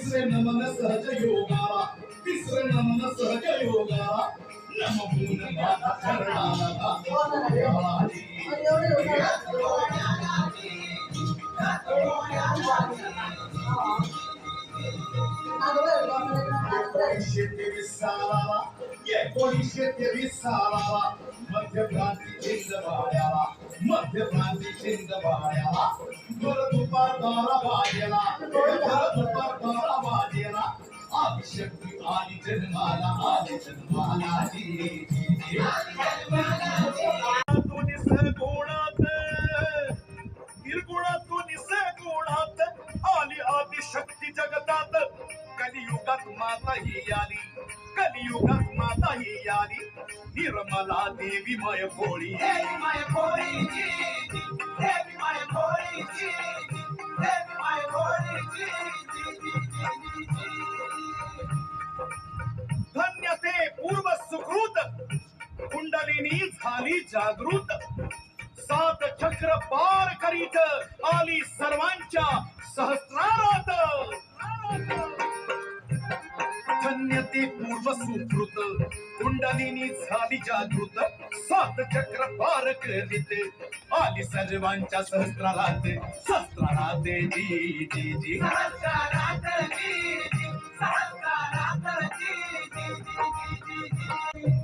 तिसरे नमन सहज योगाला तिसरे नमन सहज योगाला नमून माझा चरणाला एकोणीसशे सालाला मध्यप्रांती चिंदवाड्याला मध्यप्रांती चिंदवाड्याला भर दुपार 12 वाजेला भर दुपार 12 वाजेला आदिशक्ती आली जन्माला जी आली आदिशक्ती जगतात कलियुगात माता ही आली कलियुगात माता ही आली निर्मला देवी माय भोळी देवी माय भोळी देवी माय भोळी देवी माय भोळी धन्य ते पूर्व सुकृत कुंडलिनी झाली जागृत 7 चक्र पार करीत आली सर्वांच्या सहस्रारात धन्य ते पूर्व सुकृत कुंडलिनी झाली जागृत 7 चक्र पार करीत आली सर्वांच्या सहस्रारात सहस्रारात जी जी जी सहस्रारात जी जी सहस्रारात जी जी जी जी